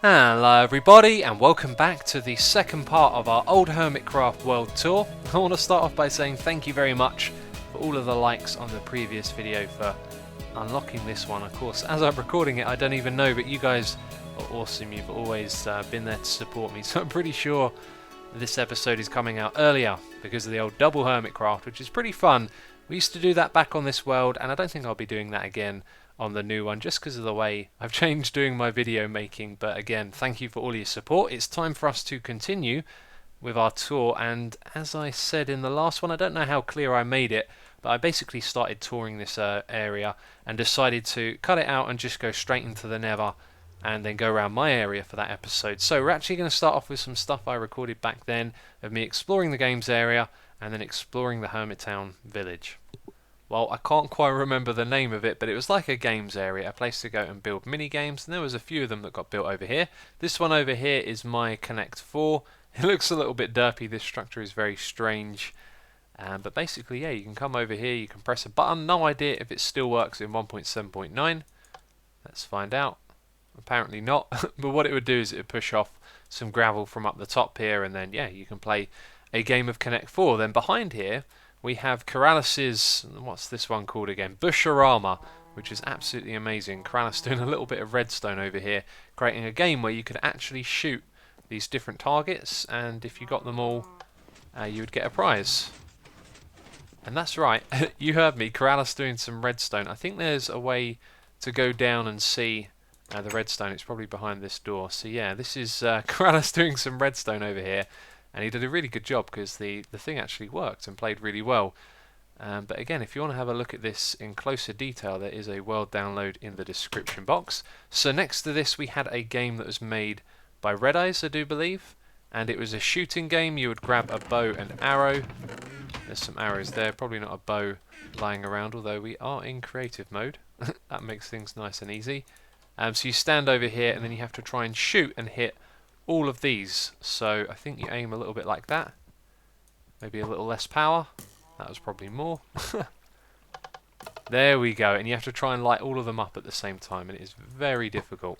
Hello everybody and welcome back to the second part of our old Hermitcraft world tour. I want to start off by saying thank you very much for all of the likes on the previous video for unlocking this one. Of course, as I'm recording it I don't even know, but you guys are awesome. You've always been there to support me, so I'm pretty sure this episode is coming out earlier because of the old double Hermitcraft, which is pretty fun. We used to do that back on this world and I don't think I'll be doing that again on the new one just because of the way I've changed doing my video making. But again, thank you for all your support. It's time for us to continue with our tour, and as I said in the last one, I don't know how clear I made it, but I basically started touring this area and decided to cut it out and just go straight into the Nether and then go around my area for that episode. So we're actually going to start off with some stuff I recorded back then of me exploring the games area and then exploring the Hermitown village. Well, I can't quite remember the name of it, but it was like a games area, a place to go and build mini games, and there was a few of them that got built over here. This one over here is my Connect 4. It looks a little bit derpy, this structure is very strange, but basically, yeah, you can come over here, you can press a button. No idea if it still works in 1.7.9. Let's find out. Apparently not, but what it would do is it would push off some gravel from up the top here, and then, yeah, you can play a game of Connect 4. Then behind here, we have Keralis's, what's this one called again? Bushorama, which is absolutely amazing. Keralis doing a little bit of redstone over here, creating a game where you could actually shoot these different targets, and if you got them all, you would get a prize. And that's right, you heard me, Keralis doing some redstone. I think there's a way to go down and see the redstone. It's probably behind this door. So yeah, this is Keralis doing some redstone over here. And he did a really good job because the thing actually worked and played really well. But again, if you want to have a look at this in closer detail, there is a world download in the description box. So next to this we had a game that was made by Red Eyes, I do believe. And it was a shooting game. You would grab a bow and arrow. There's some arrows there, probably not a bow lying around, although we are in creative mode. That makes things nice and easy. So you stand over here and then you have to try and shoot and hit all of these. So I think you aim a little bit like that, maybe a little less power, that was probably more. There we go, and you have to try and light all of them up at the same time, and it is very difficult,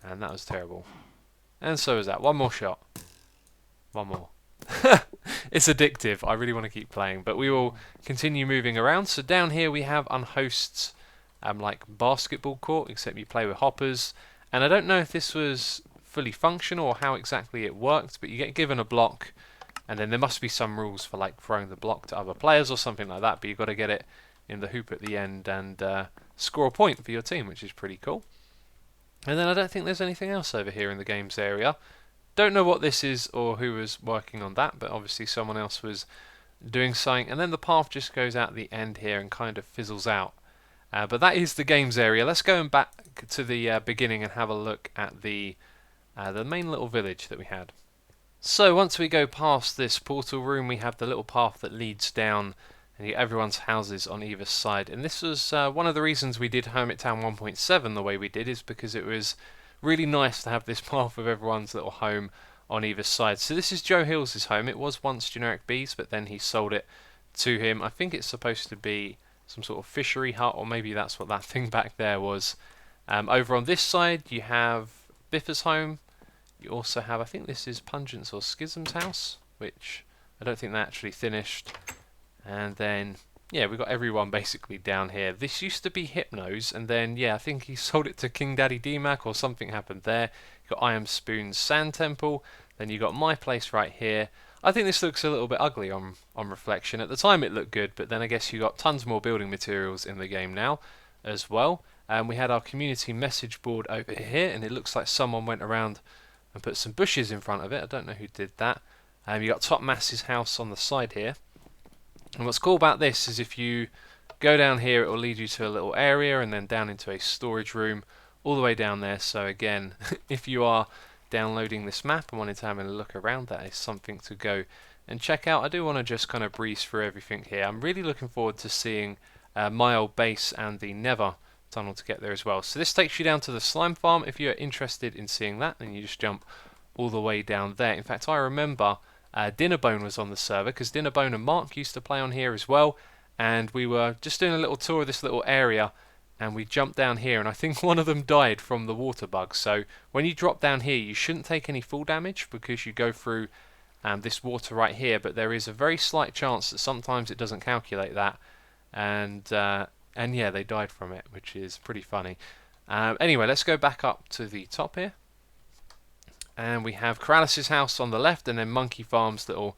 and that was terrible. And so is that. One more shot, one more. It's addictive. I really want to keep playing, but we will continue moving around. So down here we have Unhost's like basketball court, except you play with hoppers, and I don't know if this was fully functional or how exactly it worked, but you get given a block and then there must be some rules for like throwing the block to other players or something like that, but you've got to get it in the hoop at the end and score a point for your team, which is pretty cool. And then I don't think there's anything else over here in the games area. Don't know what this is or who was working on that, but obviously someone else was doing something. And then the path just goes out the end here and kind of fizzles out. But that is the games area. Let's go back to the beginning and have a look at the main little village that we had. So once we go past this portal room, we have the little path that leads down and you get everyone's houses on either side. And this was one of the reasons we did Hermittown 1.7 the way we did, is because it was really nice to have this path of everyone's little home on either side. So this is Joe Hills' home. It was once Generic Bees, but then he sold it to him. I think it's supposed to be some sort of fishery hut, or maybe that's what that thing back there was. Over on this side you have Biffa's home. You also have, I think this is Pungent or Schism's house, which I don't think they actually finished. And then, yeah, we've got everyone basically down here. This used to be Hypno's, and then, yeah, I think he sold it to King Daddy Dmac or something happened there. You got I Am Spoon's Sand Temple. Then you got my place right here. I think this looks a little bit ugly on reflection. At the time it looked good, but then I guess you got tons more building materials in the game now as well. And we had our community message board over here, and it looks like someone went around and put some bushes in front of it. I don't know who did that. You got Top Mass's house on the side here. And what's cool about this is if you go down here, it will lead you to a little area and then down into a storage room all the way down there. So again, if you are downloading this map and wanting to have a look around, that is something to go and check out. I do want to just kind of breeze through everything here. I'm really looking forward to seeing my old base and the Nether tunnel to get there as well. So this takes you down to the slime farm. If you're interested in seeing that, then you just jump all the way down there. In fact, I remember Dinnerbone was on the server, because Dinnerbone and Mark used to play on here as well, and we were just doing a little tour of this little area, and we jumped down here, and I think one of them died from the water bug. So when you drop down here, you shouldn't take any full damage because you go through this water right here, but there is a very slight chance that sometimes it doesn't calculate that, and yeah, they died from it, which is pretty funny. Anyway, let's go back up to the top here, and we have Keralis' house on the left, and then Monkey Farm's little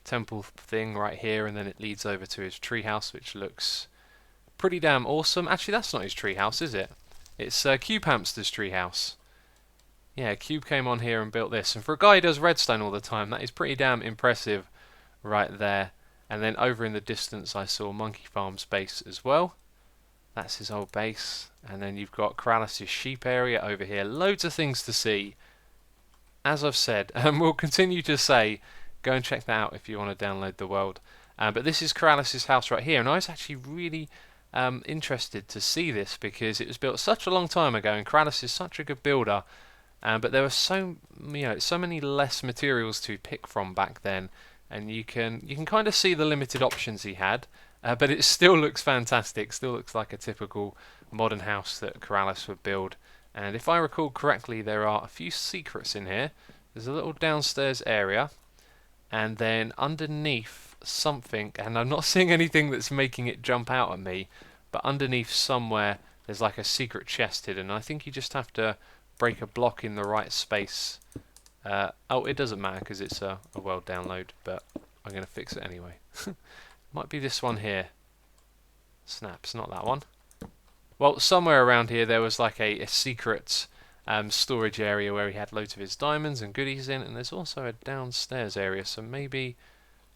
temple thing right here, and then it leads over to his treehouse, which looks pretty damn awesome. Actually, that's not his treehouse, is it? It's Cube Hamster's treehouse. Yeah, Cube came on here and built this, and for a guy who does redstone all the time, that is pretty damn impressive right there. And then over in the distance I saw Monkey Farm's base as well. That's his old base. And then you've got Keralis' sheep area over here. Loads of things to see, as I've said, and we'll continue to say, go and check that out if you want to download the world. But this is Keralis' house right here, and I was actually really interested to see this because it was built such a long time ago, and Keralis is such a good builder. But there were so many less materials to pick from back then, and you can kind of see the limited options he had. But it still looks fantastic. Still looks like a typical modern house that Keralis would build. And if I recall correctly, there are a few secrets in here. There's a little downstairs area, and then underneath something, and I'm not seeing anything that's making it jump out at me, but underneath somewhere there's like a secret chest hidden. I think you just have to break a block in the right space. Oh, it doesn't matter because it's a world download, but I'm going to fix it anyway. Might be this one here. Snaps, not that one. Well, somewhere around here there was like a secret storage area where he had loads of his diamonds and goodies in, and there's also a downstairs area, so maybe...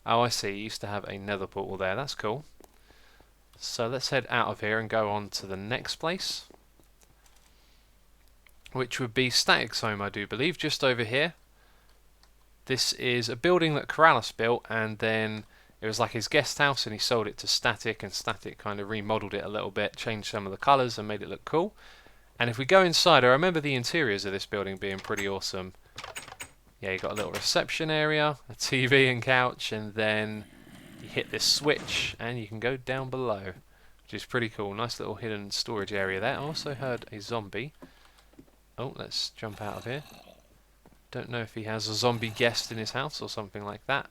Oh, I see, he used to have a nether portal there, that's cool. So let's head out of here and go on to the next place, which would be Static's home, I do believe, just over here. This is a building that Keralis built, and then it was like his guest house, and he sold it to Static, and Static kind of remodeled it a little bit, changed some of the colours and made it look cool. And if we go inside, I remember the interiors of this building being pretty awesome. Yeah, you got a little reception area, a TV and couch, and then you hit this switch and you can go down below, which is pretty cool. Nice little hidden storage area there. I also heard a zombie. Oh, let's jump out of here. Don't know if he has a zombie guest in his house or something like that.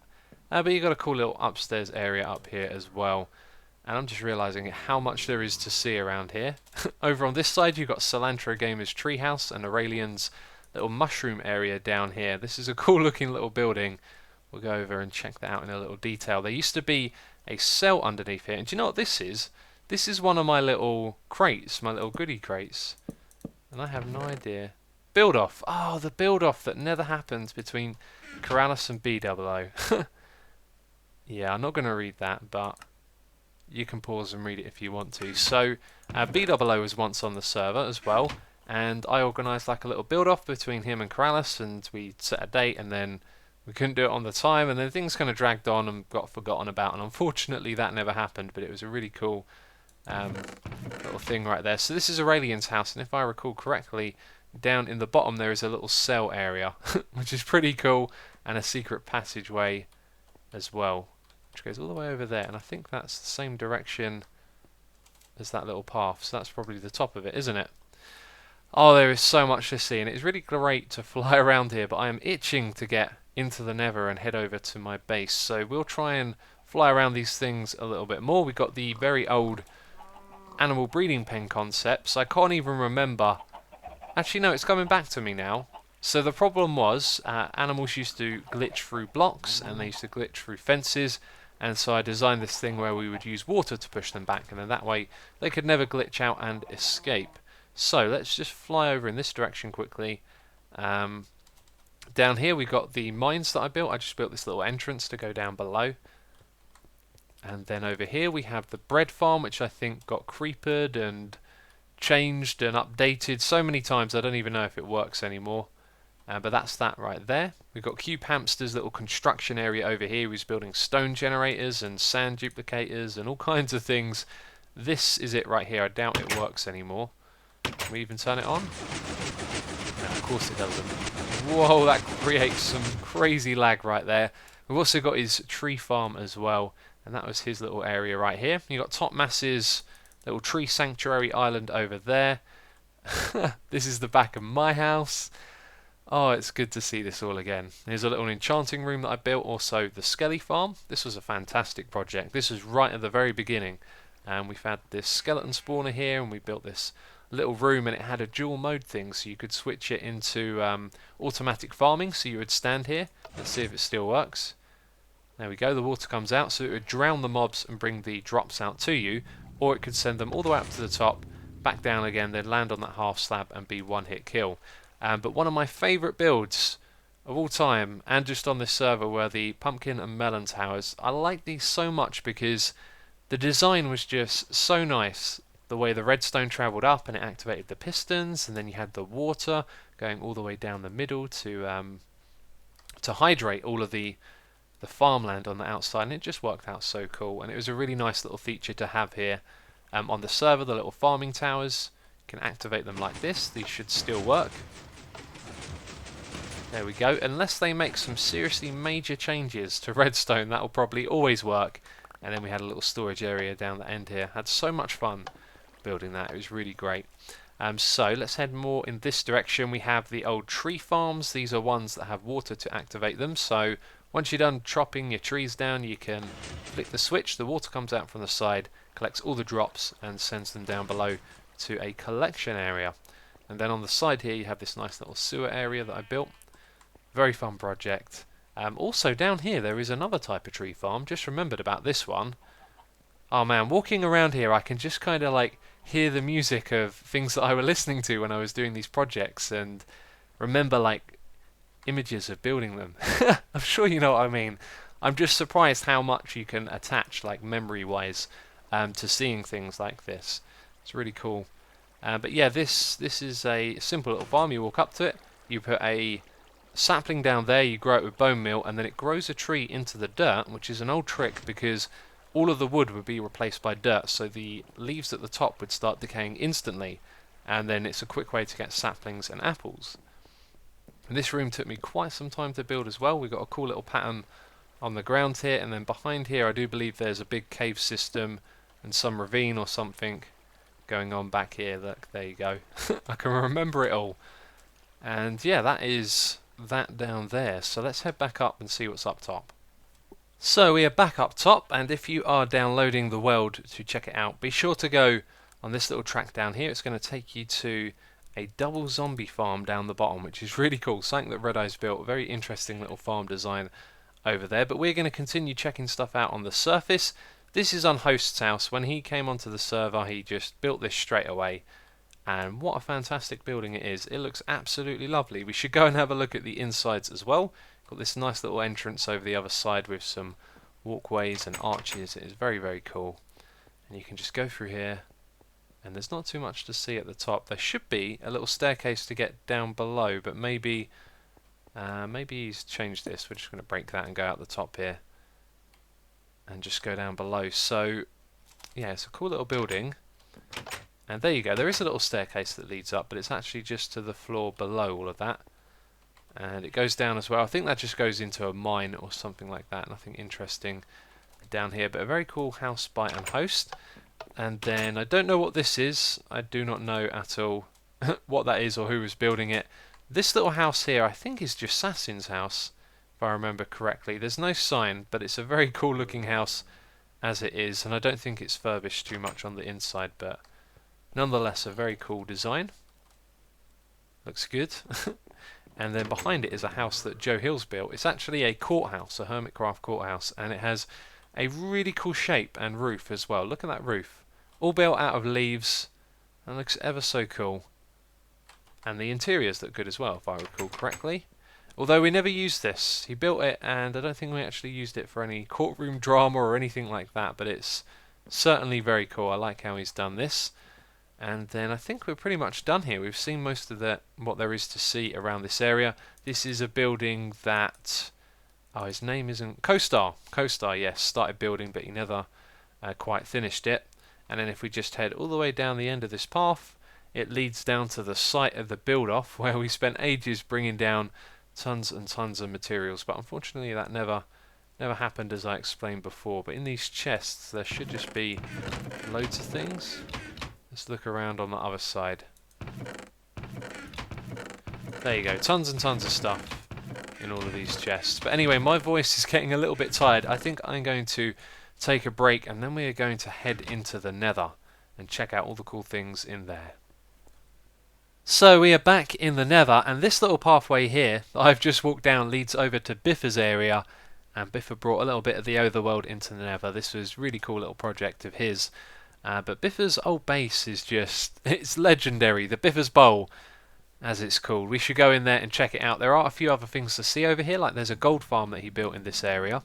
But you got a cool little upstairs area up here as well. And I'm just realising how much there is to see around here. Over on this side you've got Cilantro Gamer's treehouse and Aurelian's little mushroom area down here. This is a cool looking little building. We'll go over and check that out in a little detail. There used to be a cell underneath here. And do you know what this is? This is one of my little crates, my little goodie crates. And I have no idea. Build off. Oh, the build off that never happened between Keralis and B00. Yeah, I'm not going to read that, but you can pause and read it if you want to. So, B00 was once on the server as well, and I organised like a little build-off between him and Keralis, and we set a date, and then we couldn't do it on the time, and then things kind of dragged on and got forgotten about, and unfortunately that never happened, but it was a really cool little thing right there. So this is Aurelian's house, and if I recall correctly, down in the bottom there is a little cell area, which is pretty cool, and a secret passageway as well, which goes all the way over there, and I think that's the same direction as that little path, so that's probably the top of it, isn't it? Oh, there is so much to see, and it's really great to fly around here, but I am itching to get into the Nether and head over to my base, so we'll try and fly around these things a little bit more. We've got the very old animal breeding pen concepts. I can't even remember. Actually, no, it's coming back to me now. So the problem was, animals used to glitch through blocks, and they used to glitch through fences, and so I designed this thing where we would use water to push them back, and then that way they could never glitch out and escape. So let's just fly over in this direction quickly. Down here we got the mines that I built. I just built this little entrance to go down below. And then over here we have the bread farm, which I think got creepered and changed and updated so many times I don't even know if it works anymore. But that's that right there. We've got Cube Hamster's little construction area over here. He's building stone generators and sand duplicators and all kinds of things. This is it right here. I doubt it works anymore. Can we even turn it on? No, of course it doesn't. Whoa, that creates some crazy lag right there. We've also got his tree farm as well, and that was his little area right here. You've got Top Mass's Little tree sanctuary island over there. This is the back of my house. Oh, it's good to see this all again. Here's a little enchanting room that I built, also the Skelly farm. This was a fantastic project. This was right at the very beginning. And we've had this skeleton spawner here, and we built this little room, and it had a dual mode thing, so you could switch it into automatic farming. So you would stand here. Let's see if it still works. There we go, the water comes out, so it would drown the mobs and bring the drops out to you, or it could send them all the way up to the top, back down again, then land on that half slab and be one hit kill. But one of my favourite builds of all time, and just on this server, were the pumpkin and melon towers. I like these so much because the design was just so nice. The way the redstone travelled up and it activated the pistons, and then you had the water going all the way down the middle to hydrate all of the farmland on the outside, and it just worked out so cool. And it was a really nice little feature to have here on the server. The little farming towers, you can activate them like this. These should still work. There we go. Unless they make some seriously major changes to redstone, that will probably always work. And then we had a little storage area down the end here. Had so much fun building that. It was really great. So let's head more in this direction. We have the old tree farms. These are ones that have water to activate them. So once you're done chopping your trees down, you can flick the switch. The water comes out from the side, collects all the drops and sends them down below to a collection area. And then on the side here you have this nice little sewer area that I built. Very fun project. Also down here there is another type of tree farm. Just remembered about this one. Oh man, walking around here I can just kind of like hear the music of things that I was listening to when I was doing these projects, and remember like images of building them. I'm sure you know what I mean. I'm just surprised how much you can attach, like memory wise, to seeing things like this. It's really cool. But yeah, this is a simple little farm. You walk up to it, you put a sapling down there, you grow it with bone meal, and then it grows a tree into the dirt, which is an old trick because all of the wood would be replaced by dirt, so the leaves at the top would start decaying instantly, and then it's a quick way to get saplings and apples. And this room took me quite some time to build as well. We've got a cool little pattern on the ground here, and then behind here I do believe there's a big cave system and some ravine or something going on back here. Look, there you go. I can remember it all. And yeah, that is that down there. So let's head back up and see what's up top. So we are back up top, and if you are downloading the world to check it out, be sure to go on this little track down here. It's going to take you to a double zombie farm down the bottom, which is really cool. Something that Red Eye's built. A very interesting little farm design over there. But we're going to continue checking stuff out on the surface. This is Unhost's house. When he came onto the server, he just built this straight away. And what a fantastic building it is. It looks absolutely lovely. We should go and have a look at the insides as well. Got this nice little entrance over the other side with some walkways and arches. It is very, very cool. And you can just go through here. And there's not too much to see at the top. There should be a little staircase to get down below, but maybe he's changed this. We're just going to break that and go out the top here and just go down below. So yeah, it's a cool little building. And there you go. There is a little staircase that leads up, but it's actually just to the floor below all of that. And it goes down as well. I think that just goes into a mine or something like that. Nothing interesting down here, but a very cool house by Unhost. And then I don't know what this is. I do not know at all what that is or who was building it. This little house here I think is just Jassin's house, if I remember correctly. There's no sign, but it's a very cool looking house as it is, and I don't think it's furbished too much on the inside, but nonetheless a very cool design. Looks good. And then behind it is a house that Joe Hill's built. It's actually a courthouse, a Hermitcraft courthouse, and it has a really cool shape and roof as well. Look at that roof. All built out of leaves and looks ever so cool. And the interiors look good as well, if I recall correctly. Although we never used this. He built it and I don't think we actually used it for any courtroom drama or anything like that, but it's certainly very cool. I like how he's done this. And then I think we're pretty much done here. We've seen most of what there is to see around this area. This is a building that... oh, his name isn't... Co-Star, yes, started building, but he never quite finished it. And then if we just head all the way down the end of this path, it leads down to the site of the build-off, where we spent ages bringing down tons and tons of materials. But unfortunately, that never Never happened as I explained before, but in these chests there should just be loads of things. Let's look around on the other side. There you go, tons and tons of stuff in all of these chests. But anyway, my voice is getting a little bit tired. I think I'm going to take a break and then we are going to head into the Nether and check out all the cool things in there. So we are back in the Nether, and this little pathway here that I've just walked down leads over to Biffa's area, and Biffa brought a little bit of the Overworld into the Nether. This was a really cool little project of his. But Biffa's old base is just, it's legendary. The Biffa's Bowl, as it's called. We should go in there and check it out. There are a few other things to see over here, like there's a gold farm that he built in this area.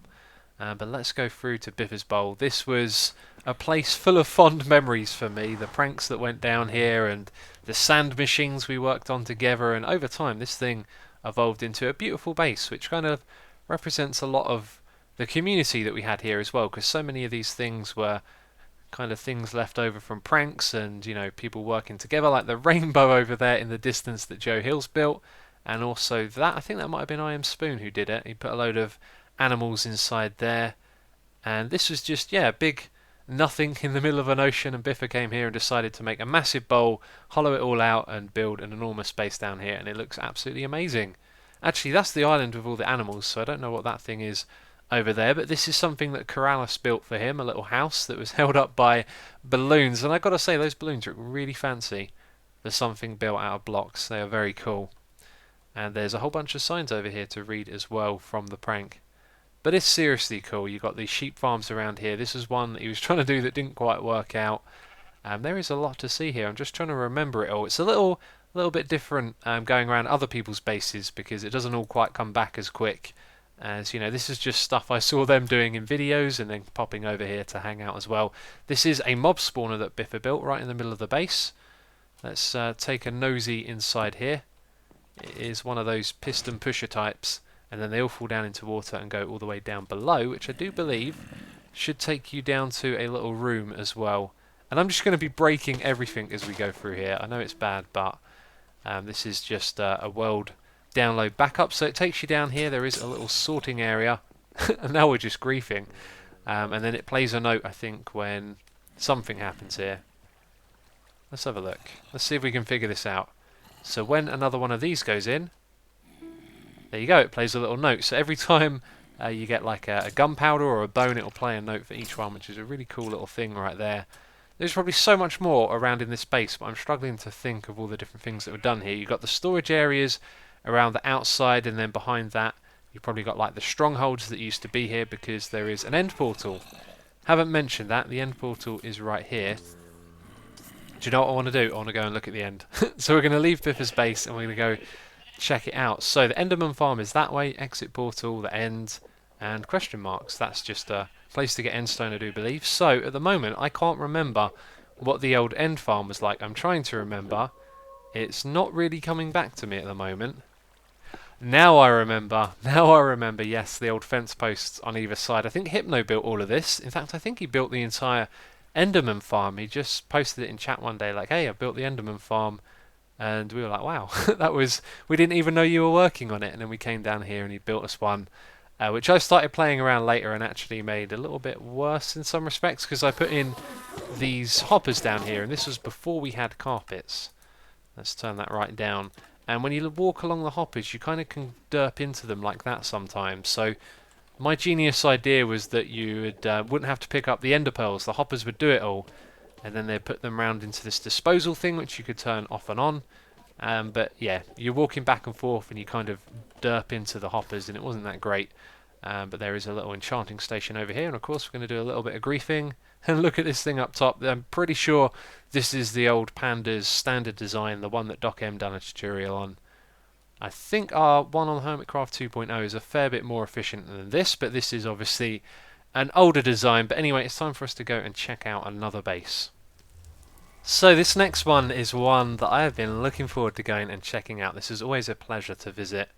But let's go through to Biffa's Bowl. This was a place full of fond memories for me. The pranks that went down here and the sand machines we worked on together. And over time, this thing evolved into a beautiful base, which kind of represents a lot of the community that we had here as well. Because so many of these things were kind of things left over from pranks and, you know, people working together. Like the rainbow over there in the distance that Joe Hills built. And also that, I think that might have been I Am Spoon who did it. He put a load of animals inside there, and this was just, yeah, big nothing in the middle of an ocean, and Biffa came here and decided to make a massive bowl, hollow it all out and build an enormous base down here, and it looks absolutely amazing. Actually, that's the island with all the animals, so I don't know what that thing is over there, but this is something that Keralis built for him, a little house that was held up by balloons, and I gotta say, those balloons look really fancy for something built out of blocks. They are very cool. And there's a whole bunch of signs over here to read as well from the prank. But it's seriously cool. You've got these sheep farms around here. This is one that he was trying to do that didn't quite work out. There is a lot to see here. I'm just trying to remember it all. It's a little bit different going around other people's bases because it doesn't all quite come back as quick as, you know, this is just stuff I saw them doing in videos and then popping over here to hang out as well. This is a mob spawner that Biffa built right in the middle of the base. Let's take a nosy inside here. It is one of those piston pusher types. And then they all fall down into water and go all the way down below, which I do believe should take you down to a little room as well. And I'm just going to be breaking everything as we go through here. I know it's bad, but this is just a world download backup. So it takes you down here. There is a little sorting area. And now we're just griefing. And then it plays a note, I think, when something happens here. Let's have a look. Let's see if we can figure this out. So when another one of these goes in, there you go, it plays a little note. So every time you get like a gunpowder or a bone, it'll play a note for each one, which is a really cool little thing right there. There's probably so much more around in this base, but I'm struggling to think of all the different things that were done here. You've got the storage areas around the outside, and then behind that, you've probably got like the strongholds that used to be here because there is an end portal. Haven't mentioned that, the end portal is right here. Do you know what I want to do? I want to go and look at the end. So we're going to leave Biffa's base and we're going to go check it out. So the Enderman farm is that way, exit portal, the end, and question marks. That's just a place to get endstone, I do believe. So at the moment, I can't remember what the old end farm was like. I'm trying to remember. It's not really coming back to me at the moment. Now I remember. Now I remember, yes, the old fence posts on either side. I think Hypno built all of this. In fact, I think he built the entire Enderman farm. He just posted it in chat one day like, hey, I built the Enderman farm. And we were like, wow, we didn't even know you were working on it. And then we came down here and he built us one, which I started playing around later and actually made a little bit worse in some respects because I put in these hoppers down here, and this was before we had carpets. Let's turn that right down. And when you walk along the hoppers, you kind of can derp into them like that sometimes. So my genius idea was that you wouldn't have to pick up the ender pearls. The hoppers would do it all. And then they put them round into this disposal thing, which you could turn off and on. But yeah, you're walking back and forth and you kind of derp into the hoppers, and it wasn't that great. But there is a little enchanting station over here, and of course we're going to do a little bit of griefing. And look at this thing up top. I'm pretty sure this is the old Panda's standard design, the one that Doc M done a tutorial on. I think our one on Hermitcraft 2.0 is a fair bit more efficient than this, but this is obviously an older design. But anyway, it's time for us to go and check out another base. So this next one is one that I have been looking forward to going and checking out. This is always a pleasure to visit.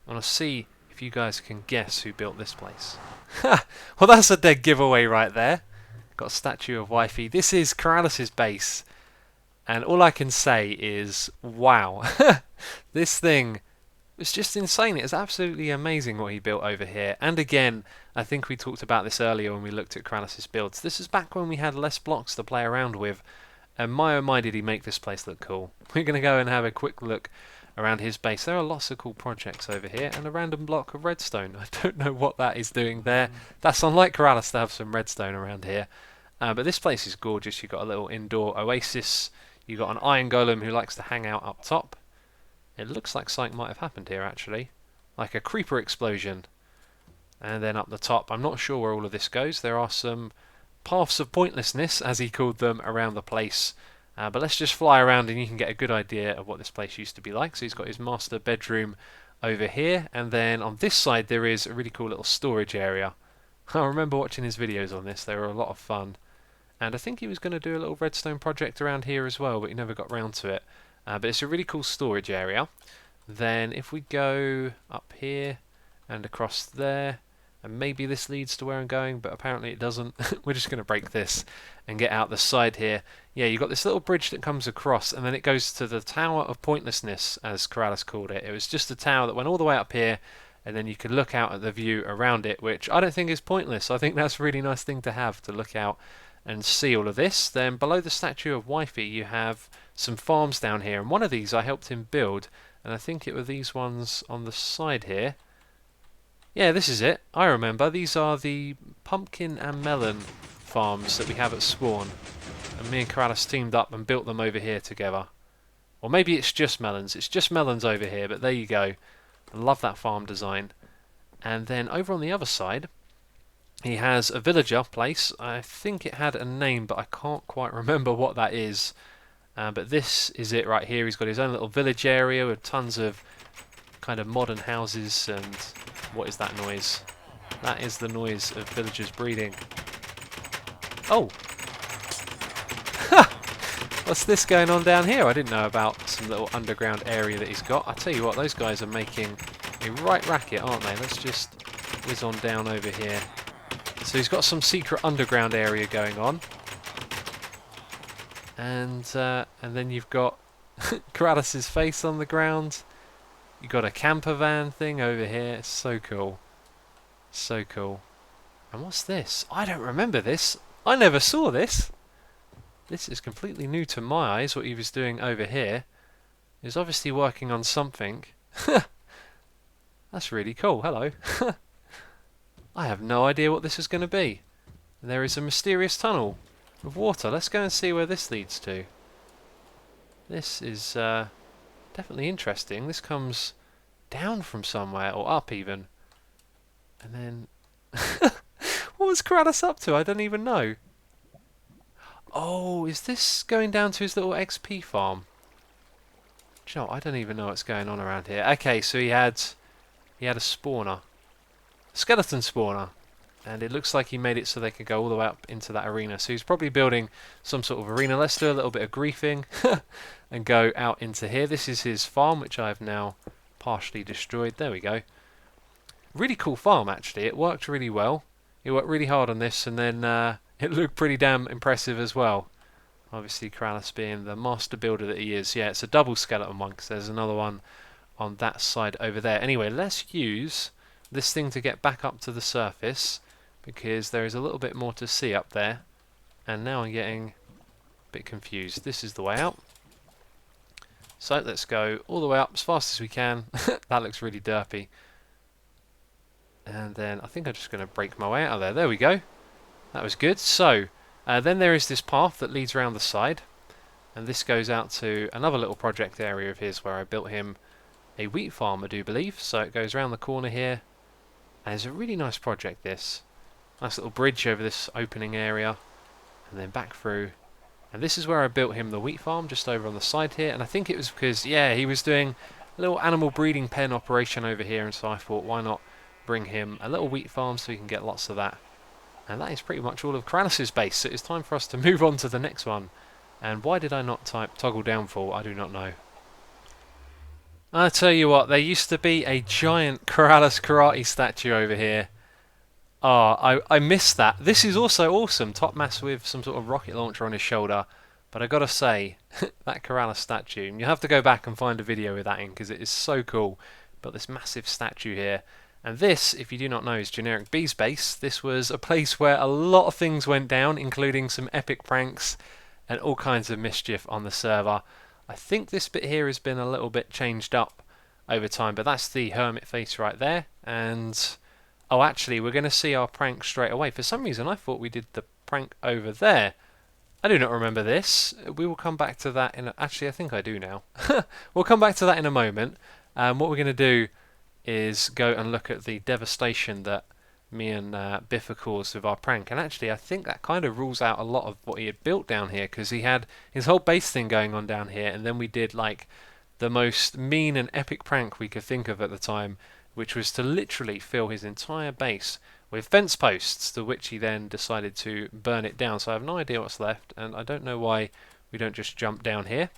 I want to see if you guys can guess who built this place. Well, that's a dead giveaway right there. Got a statue of Wifey. This is Keralis' base. And all I can say is, wow. This thing It's just insane. It's absolutely amazing what he built over here. And again, I think we talked about this earlier when we looked at Keralis' builds. This is back when we had less blocks to play around with. And my oh my did he make this place look cool. We're going to go and have a quick look around his base. There are lots of cool projects over here, and a random block of redstone. I don't know what that is doing there. That's unlike Keralis to have some redstone around here. But this place is gorgeous. You've got a little indoor oasis. You've got an iron golem who likes to hang out up top. It looks like something might have happened here actually. Like a creeper explosion. And then up the top, I'm not sure where all of this goes. There are some paths of pointlessness, as he called them, around the place. But let's just fly around and you can get a good idea of what this place used to be like. So he's got his master bedroom over here, and then on this side there is a really cool little storage area. I remember watching his videos on this, they were a lot of fun. And I think he was going to do a little redstone project around here as well, but he never got round to it. But it's a really cool storage area. Then if we go up here and across there, and maybe this leads to where I'm going, but apparently it doesn't. We're just going to break this and get out the side here. Yeah, you've got this little bridge that comes across, and then it goes to the Tower of Pointlessness, as Keralis called it. It was just a tower that went all the way up here, and then you could look out at the view around it, which I don't think is pointless. I think that's a really nice thing to have, to look out and see all of this. Then below the statue of Wifey you have some farms down here, and one of these I helped him build, and I think it were these ones on the side here. Yeah, this is it. I remember. These are the pumpkin and melon farms that we have at spawn. And me and Keralis teamed up and built them over here together. Or maybe it's just melons. It's just melons over here, but there you go. I love that farm design. And then over on the other side, he has a villager place. I think it had a name, but I can't quite remember what that is. But this is it right here. He's got his own little village area with tons of kind of modern houses. And what is that noise? That is the noise of villagers breeding. Oh! What's this going on down here? I didn't know about some little underground area that he's got. I tell you what, those guys are making a right racket, aren't they? Let's just whiz on down over here. So he's got some secret underground area going on. And then you've got Keralis' face on the ground. You've got a camper van thing over here. It's so cool. So cool. And what's this? I don't remember this. I never saw this. This is completely new to my eyes, what he was doing over here. He's obviously working on something. That's really cool. Hello. I have no idea what this is going to be. There is a mysterious tunnel with water. Let's go and see where this leads to. This is definitely interesting. This comes down from somewhere, or up even. And then... what was Keralis up to? I don't even know. Oh, is this going down to his little XP farm? Joe, I don't even know what's going on around here. Okay, so he had a spawner. Skeleton spawner. And it looks like he made it so they could go all the way up into that arena. So he's probably building some sort of arena. Let's do a little bit of griefing and go out into here. This is his farm, which I have now partially destroyed. There we go. Really cool farm, actually. It worked really well. He worked really hard on this, and then it looked pretty damn impressive as well. Obviously, Keralis being the master builder that he is. Yeah, it's a double skeleton one, because there's another one on that side over there. Anyway, let's use this thing to get back up to the surface, because there is a little bit more to see up there. And now I'm getting a bit confused. This is the way out. So let's go all the way up as fast as we can. That looks really derpy. And then I think I'm just going to break my way out of there. There we go. That was good. So then there is this path that leads around the side. And this goes out to another little project area of his where I built him a wheat farm, I do believe. So it goes around the corner here. And it's a really nice project, this. Nice little bridge over this opening area. And then back through. And this is where I built him the wheat farm, just over on the side here. And I think it was because, yeah, he was doing a little animal breeding pen operation over here. And so I thought, why not bring him a little wheat farm so he can get lots of that. And that is pretty much all of Keralis' base. So it's time for us to move on to the next one. And why did I not type toggle downfall? I do not know. I tell you what, there used to be a giant Keralis karate statue over here. I missed that. This is also awesome. Top Mass with some sort of rocket launcher on his shoulder. But I gotta say, that Keralis statue, and you have to go back and find a video with that in, because it is so cool. Got this massive statue here. And this, if you do not know, is Generic B's base. This was a place where a lot of things went down, including some epic pranks and all kinds of mischief on the server. I think this bit here has been a little bit changed up over time, but that's the hermit face right there. And oh, actually, we're going to see our prank straight away. For some reason, I thought we did the prank over there. I do not remember this. We will come back to that in actually, I think I do now. We'll come back to that in a moment. What we're going to do is go and look at the devastation that me and Biffa caused with our prank. And actually, I think that kind of rules out a lot of what he had built down here, because he had his whole base thing going on down here, and then we did like the most mean and epic prank we could think of at the time, which was to literally fill his entire base with fence posts, to which he then decided to burn it down. So I have no idea what's left, and I don't know why we don't just jump down here.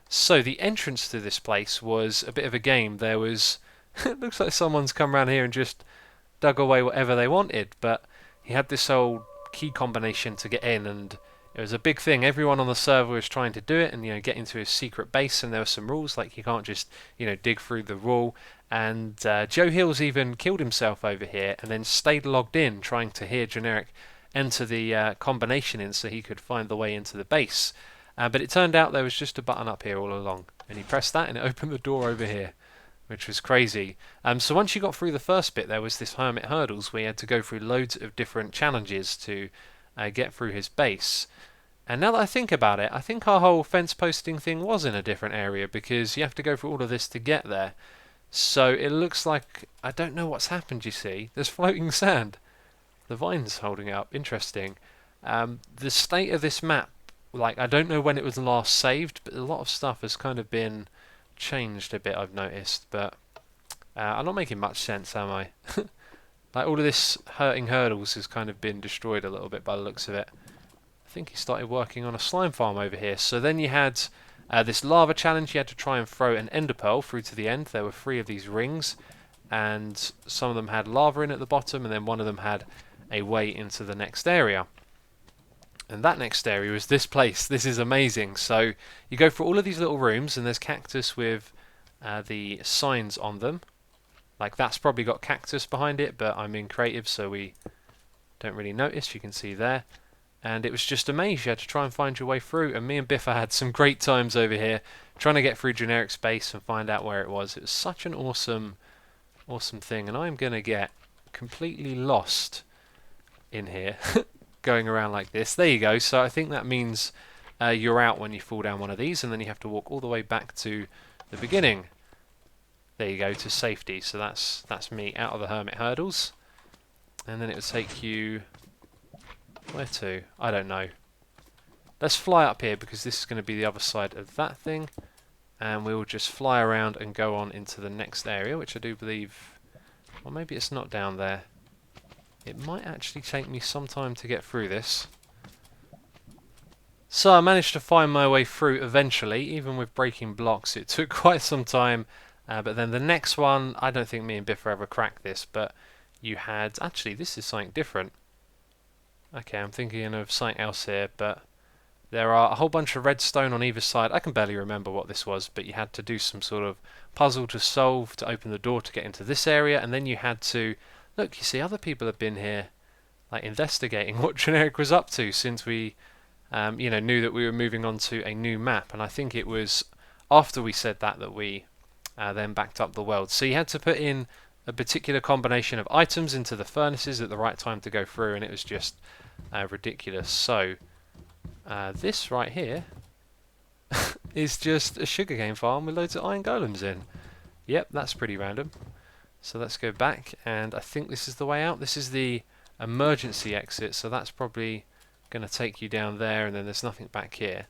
So the entrance to this place was a bit of a game. There was it looks like someone's come around here and just dug away whatever they wanted, but he had this old key combination to get in, and it was a big thing. Everyone on the server was trying to do it and, get into his secret base, and there were some rules, like you can't just, dig through the wall. And Joe Hills even killed himself over here and then stayed logged in trying to hear Generic enter the combination in so he could find the way into the base. But it turned out there was just a button up here all along, and he pressed that and it opened the door over here, which was crazy. So once you got through the first bit, there was this hermit hurdles where you had to go through loads of different challenges to get through his base. And now that I think about it, I think our whole fence posting thing was in a different area, because you have to go through all of this to get there. So it looks like, I don't know what's happened, you see. There's floating sand. The vine's holding up. Interesting. The state of this map, like, I don't know when it was last saved, but a lot of stuff has kind of been changed a bit, I've noticed. But I'm not making much sense, am I? Like, all of this hurting hurdles has kind of been destroyed a little bit by the looks of it. I think he started working on a slime farm over here. So then you had this lava challenge. You had to try and throw an ender pearl through to the end. There were 3 of these rings, and some of them had lava in at the bottom, and then one of them had a way into the next area. And that next area was this place. This is amazing. So you go through all of these little rooms, and there's cactus with the signs on them. Like, that's probably got cactus behind it, but I'm in creative, so we don't really notice. You can see there. And it was just a maze. You had to try and find your way through. And me and Biffa had some great times over here trying to get through Generic space and find out where it was. It was such an awesome thing. And I'm going to get completely lost in here going around like this. There you go. So I think that means you're out when you fall down one of these. And then you have to walk all the way back to the beginning. There you go, to safety. So that's me out of the hermit hurdles. And then it would take you... where to? I don't know. Let's fly up here, because this is going to be the other side of that thing. And we will just fly around and go on into the next area, which I do believe... well, maybe it's not down there. It might actually take me some time to get through this. So I managed to find my way through eventually, even with breaking blocks. It took quite some time. But then the next one, I don't think me and Biffa ever cracked this, but you had... actually, this is something different. Okay, I'm thinking of something else here, but there are a whole bunch of redstone on either side. I can barely remember what this was, but you had to do some sort of puzzle to solve to open the door to get into this area, and then you had to... look, you see, other people have been here, like, investigating what Generic was up to since we, knew that we were moving on to a new map, and I think it was after we said that we then backed up the world. So you had to put in a particular combination of items into the furnaces at the right time to go through, and it was just ridiculous. So this right here is just a sugarcane farm with loads of iron golems in. Yep, that's pretty random. So let's go back, and I think this is the way out. This is the emergency exit, so that's probably going to take you down there, and then there's nothing back here.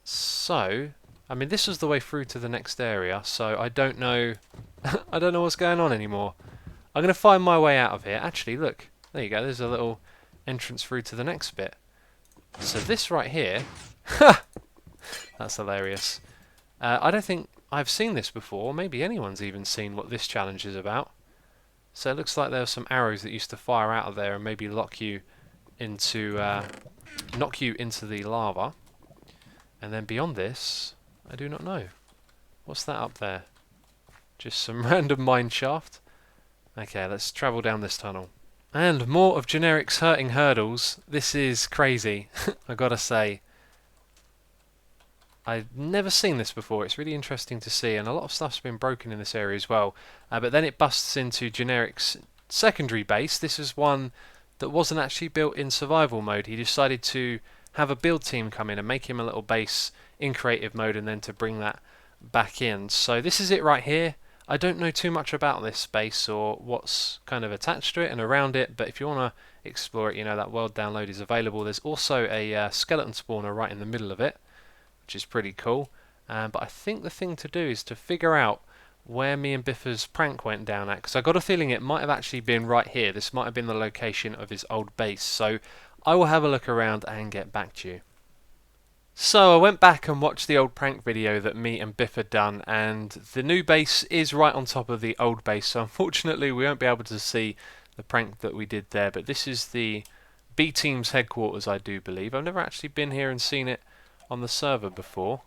So I mean, this was the way through to the next area, so I don't know I don't know what's going on anymore. I'm going to find my way out of here. Actually, look, there you go, there's a little entrance through to the next bit. So this right here, that's hilarious. I don't think I've seen this before. Maybe anyone's even seen what this challenge is about. So it looks like there were some arrows that used to fire out of there and maybe knock you into the lava. And then beyond this, I do not know. What's that up there? Just some random mine shaft. Okay, let's travel down this tunnel. And more of Generic's hurting hurdles. This is crazy, I gotta say. I've never seen this before. It's really interesting to see, and a lot of stuff's been broken in this area as well. But then it busts into Generic's secondary base. This is one that wasn't actually built in survival mode. He decided to have a build team come in and make him a little base in creative mode, and then to bring that back in. So this is it right here. I don't know too much about this base or what's kind of attached to it and around it, but if you want to explore it, you know that world download is available. There's also a skeleton spawner right in the middle of it, which is pretty cool. But I think the thing to do is to figure out where me and Biffa's prank went down at, because I got a feeling it might have actually been right here. This might have been the location of his old base. So I will have a look around and get back to you. So I went back and watched the old prank video that me and Biff had done, and the new base is right on top of the old base. So unfortunately we won't be able to see the prank that we did there. But this is the B Team's headquarters, I do believe. I've never actually been here and seen it on the server before,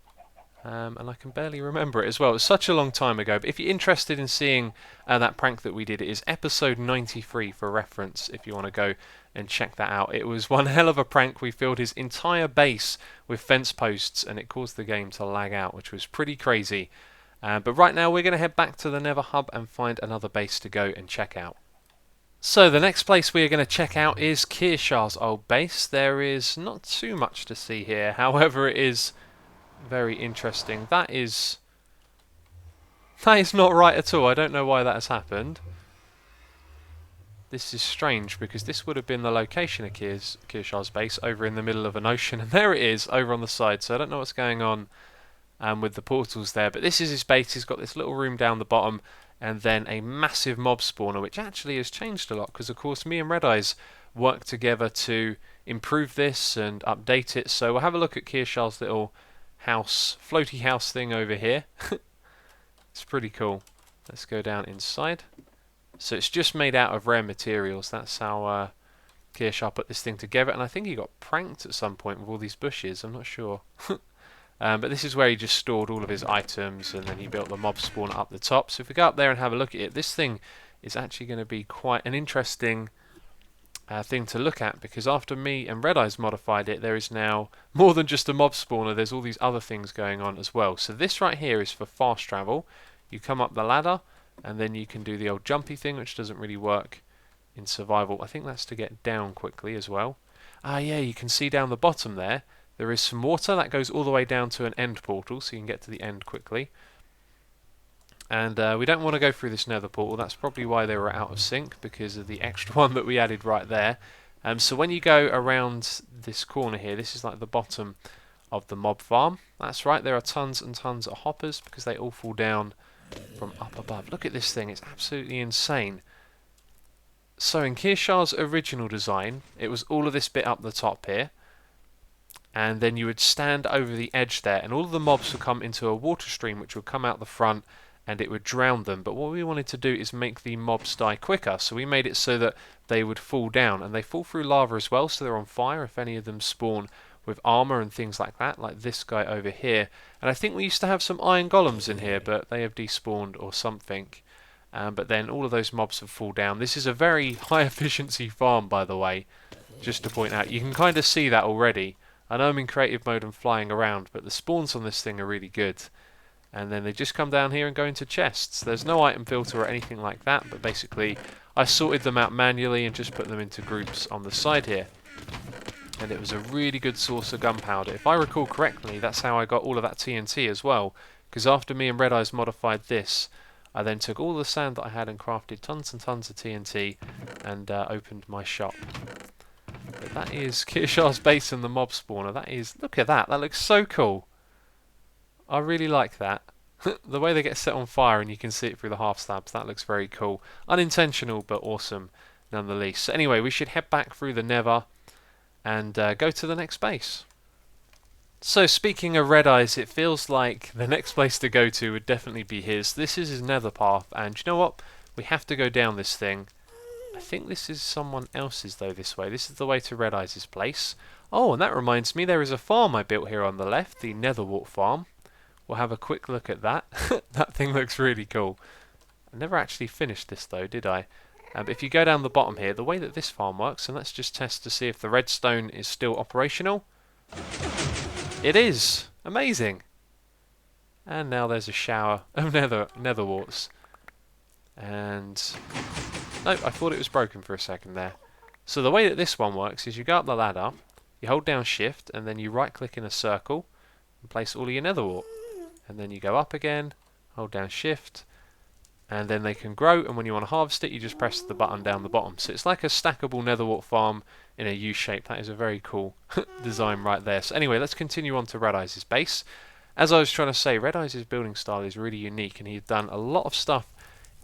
and I can barely remember it as well. It was such a long time ago. But if you're interested in seeing that prank that we did, it is episode 93 for reference if you want to go and check that out. It was one hell of a prank. We filled his entire base with fence posts and it caused the game to lag out, which was pretty crazy. But right now we're going to head back to the Nether hub and find another base to go and check out. So the next place we are going to check out is Kershar's old base. There is not too much to see here, however it is very interesting. That is not right at all. I don't know why that has happened. This is strange because this would have been the location of Kershar's base, over in the middle of an ocean, and there it is over on the side. So I don't know what's going on with the portals there, but this is his base. He's got this little room down the bottom and then a massive mob spawner, which actually has changed a lot because of course me and Red Eyes worked together to improve this and update it. So we'll have a look at Kershar's little house, floaty house thing over here. It's pretty cool. Let's go down inside. So it's just made out of rare materials. That's how Kershar put this thing together, and I think he got pranked at some point with all these bushes. I'm not sure. But this is where he just stored all of his items, and then he built the mob spawner up the top. So if we go up there and have a look at it, this thing is actually going to be quite an interesting thing to look at, because after me and Red Eyes modified it, there is now more than just a mob spawner. There's all these other things going on as well. So this right here is for fast travel. You come up the ladder, and then you can do the old jumpy thing, which doesn't really work in survival. I think that's to get down quickly as well. Ah, yeah, you can see down the bottom there, there is some water that goes all the way down to an end portal, so you can get to the end quickly. And we don't want to go through this nether portal. That's probably why they were out of sync, because of the extra one that we added right there. So when you go around this corner here, this is like the bottom of the mob farm. That's right, there are tons and tons of hoppers, because they all fall down from up above. Look at this thing, it's absolutely insane. So in Kershar's original design, it was all of this bit up the top here, and then you would stand over the edge there, and all of the mobs would come into a water stream which would come out the front and it would drown them. But what we wanted to do is make the mobs die quicker, so we made it so that they would fall down, and they fall through lava as well, so they're on fire if any of them spawn with armor and things like that, like this guy over here. And I think we used to have some iron golems in here, but they have despawned or something. But then all of those mobs have fall down. This is a very high efficiency farm, by the way, just to point out. You can kind of see that already. I know I'm in creative mode and flying around, but the spawns on this thing are really good. And then they just come down here and go into chests. There's no item filter or anything like that, but basically I sorted them out manually and just put them into groups on the side here. And it was a really good source of gunpowder. If I recall correctly, that's how I got all of that TNT as well, because after me and Red Eyes modified this, I then took all the sand that I had and crafted tons and tons of TNT and opened my shop. But that is Kershar's base and the mob spawner. That is, look at that, that looks so cool. I really like that. The way they get set on fire and you can see it through the half slabs, that looks very cool. Unintentional, but awesome nonetheless. So anyway, we should head back through the Nether and go to the next base. So speaking of Red Eyes, it feels like the next place to go to would definitely be his. This is his nether path, and you know what? We have to go down this thing. I think this is someone else's though this way. This is the way to Red Eyes' place. Oh, and that reminds me, there is a farm I built here on the left, the Netherwart farm. We'll have a quick look at that. That thing looks really cool. I never actually finished this though, did I? But if you go down the bottom here, the way that this farm works, and let's just test to see if the redstone is still operational. It is! Amazing! And now there's a shower of nether warts. And no, I thought it was broken for a second there. So the way that this one works is you go up the ladder, you hold down shift, and then you right click in a circle and place all of your nether wart. And then you go up again, hold down shift, and then they can grow, and when you want to harvest it you just press the button down the bottom. So it's like a stackable nether wart farm in a U shape. That is a very cool design right there. So anyway, let's continue on to Red Eyes' base. As I was trying to say, Red Eyes' building style is really unique, and he's done a lot of stuff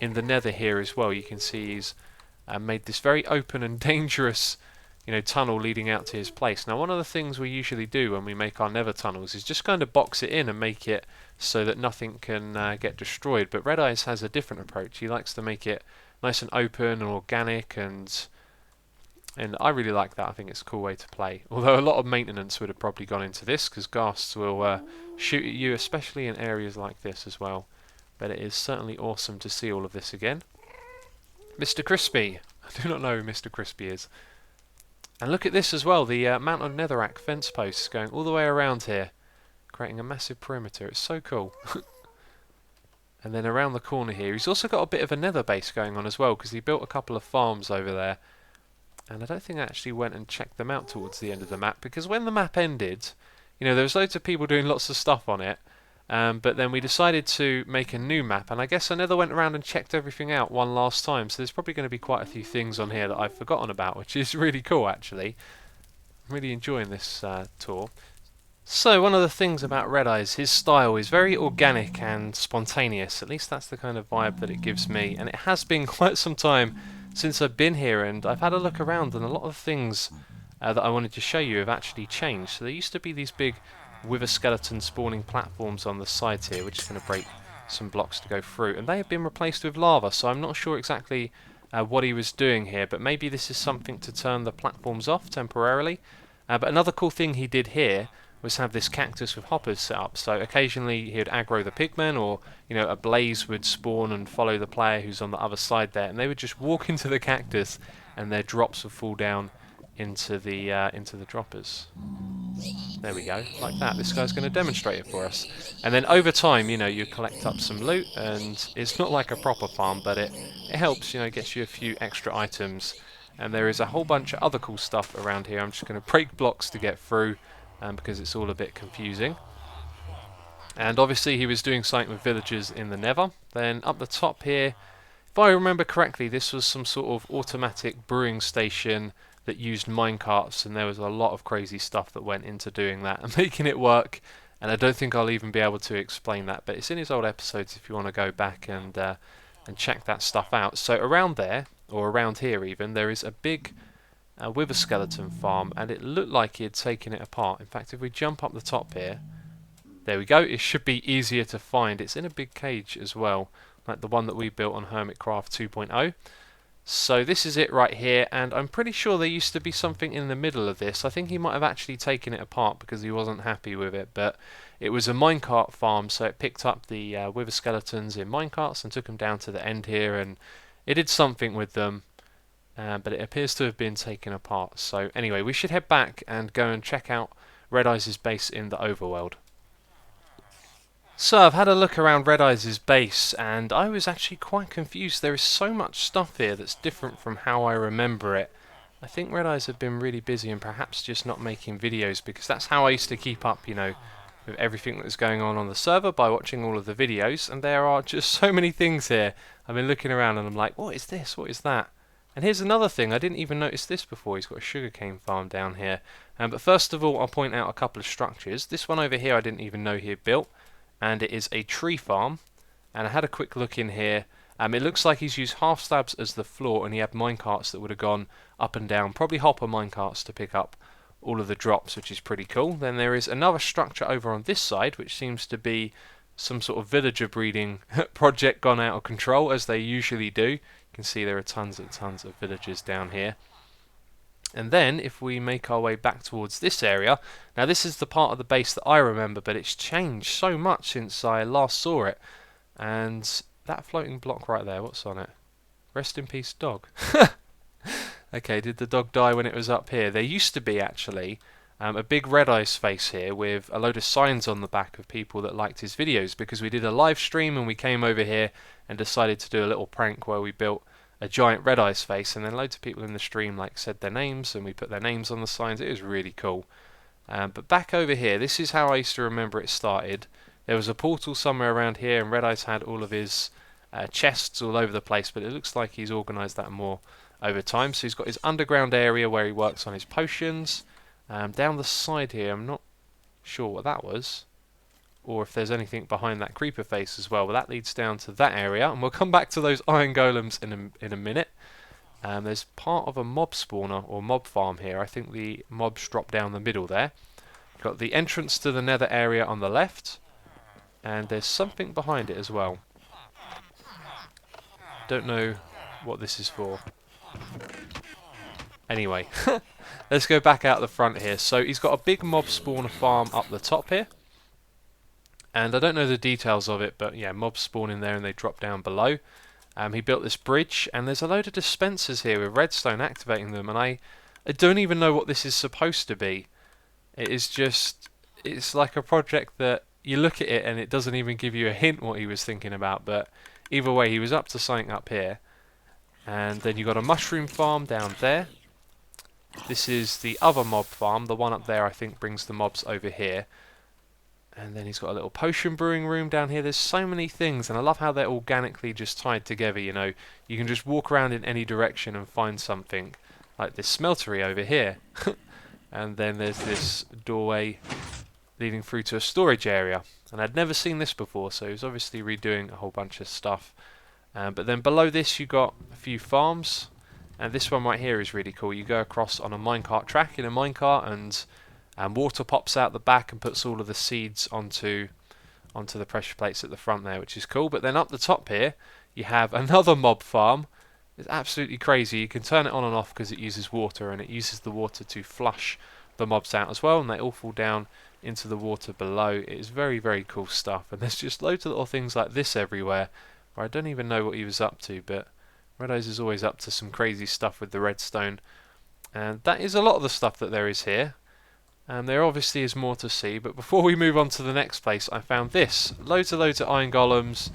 in the nether here as well. You can see he's made this very open and dangerous tunnel leading out to his place. Now one of the things we usually do when we make our nether tunnels is just kind of box it in and make it so that nothing can get destroyed, but Red Eyes has a different approach. He likes to make it nice and open and organic, and I really like that. I think it's a cool way to play, although a lot of maintenance would have probably gone into this because ghasts will shoot at you, especially in areas like this as well. But it is certainly awesome to see all of this again. Mr. Crispy. I do not know who Mr. Crispy is. And look at this as well, the Mount of Netherrack fence posts going all the way around here, creating a massive perimeter. It's so cool. And then around the corner here, he's also got a bit of a nether base going on as well, because he built a couple of farms over there. And I don't think I actually went and checked them out towards the end of the map, because when the map ended, there was loads of people doing lots of stuff on it. But then we decided to make a new map, and I guess I never went around and checked everything out one last time, so there's probably going to be quite a few things on here that I've forgotten about, which is really cool actually. I'm really enjoying this tour. So one of the things about Red Eyes, his style is very organic and spontaneous. At least that's the kind of vibe that it gives me, and it has been quite some time since I've been here, and I've had a look around, and a lot of things that I wanted to show you have actually changed. So there used to be these big wither skeleton spawning platforms on the sides here, which is going to break some blocks to go through, and they have been replaced with lava, so I'm not sure exactly what he was doing here, but maybe this is something to turn the platforms off temporarily. But another cool thing he did here was have this cactus with hoppers set up, so occasionally he would aggro the pigmen, or a blaze would spawn and follow the player who's on the other side there, and they would just walk into the cactus and their drops would fall down into the droppers. There we go, like that. This guy's going to demonstrate it for us. And then over time, you collect up some loot, and it's not like a proper farm, but it helps, gets you a few extra items. And there is a whole bunch of other cool stuff around here. I'm just going to break blocks to get through, because it's all a bit confusing. And obviously he was doing something with villagers in the Nether. Then up the top here, if I remember correctly, this was some sort of automatic brewing station that used minecarts, and there was a lot of crazy stuff that went into doing that and making it work, and I don't think I'll even be able to explain that, but it's in his old episodes if you want to go back and check that stuff out. So around there, or around here even, there is a big wither skeleton farm, and it looked like he had taken it apart. In fact, if we jump up the top here, there we go, it should be easier to find. It's in a big cage as well, like the one that we built on Hermitcraft 2.0. So this is it right here, and I'm pretty sure there used to be something in the middle of this. I think he might have actually taken it apart because he wasn't happy with it, but it was a minecart farm, so it picked up the wither skeletons in minecarts and took them down to the end here, and it did something with them, but it appears to have been taken apart. So anyway, we should head back and go and check out Red Eyes' base in the Overworld. So I've had a look around Red Eyes' base, and I was actually quite confused. There is so much stuff here that's different from how I remember it. I think Red Eyes have been really busy and perhaps just not making videos, because that's how I used to keep up, with everything that was going on the server, by watching all of the videos, and there are just so many things here. I've been looking around and I'm like, what is this? What is that? And here's another thing, I didn't even notice this before. He's got a sugarcane farm down here. But first of all, I'll point out a couple of structures. This one over here I didn't even know he had built, and it is a tree farm. And I had a quick look in here. It looks like he's used half slabs as the floor, and he had minecarts that would have gone up and down, probably hopper minecarts to pick up all of the drops, which is pretty cool. Then there is another structure over on this side, which seems to be some sort of villager breeding project gone out of control, as they usually do. You can see there are tons and tons of villagers down here. And then if we make our way back towards this area, now this is the part of the base that I remember, but it's changed so much since I last saw it. And that floating block right there, what's on it? Rest in peace, dog. Okay, did the dog die when it was up here? There used to be, actually, a big red ice face here with a load of signs on the back of people that liked his videos, because we did a live stream and we came over here and decided to do a little prank where we built a giant red ice face, and then loads of people in the stream like said their names and we put their names on the signs. It was really cool. But back over here, this is how I used to remember it started. There was a portal somewhere around here, and Red Ice had all of his chests all over the place, but it looks like he's organised that more over time. So he's got his underground area where he works on his potions. Down the side here, I'm not sure what that was, or if there's anything behind that creeper face as well, but that leads down to that area, and we'll come back to those iron golems in a minute. There's part of a mob spawner or mob farm here. I think the mobs drop down the middle there. Got the entrance to the nether area on the left, and there's something behind it as well. Don't know what this is for. Anyway, let's go back out the front here. So he's got a big mob spawner farm up the top here, and I don't know the details of it, but yeah, mobs spawn in there and they drop down below. He built this bridge, and there's a load of dispensers here with redstone activating them, and I don't even know what this is supposed to be. It is just, it's like a project that you look at it and it doesn't even give you a hint what he was thinking about, but either way, he was up to something up here. And then you've got a mushroom farm down there. This is the other mob farm. The one up there, I think, brings the mobs over here. And then he's got a little potion brewing room down here. There's so many things, and I love how they're organically just tied together, you know. You can just walk around in any direction and find something, like this smeltery over here. And then there's this doorway leading through to a storage area. And I'd never seen this before, so he's obviously redoing a whole bunch of stuff. But then below this you got a few farms, and this one right here is really cool. You go across on a minecart track in a minecart, and water pops out the back and puts all of the seeds onto the pressure plates at the front there, which is cool. But then up the top here, you have another mob farm. It's absolutely crazy. You can turn it on and off because it uses water, and it uses the water to flush the mobs out as well, and they all fall down into the water below. It is very, very cool stuff. And there's just loads of little things like this everywhere, where I don't even know what he was up to, but Red Eyes is always up to some crazy stuff with the redstone. And that is a lot of the stuff that there is here. There obviously is more to see, but before we move on to the next place, I found this. Loads of iron golems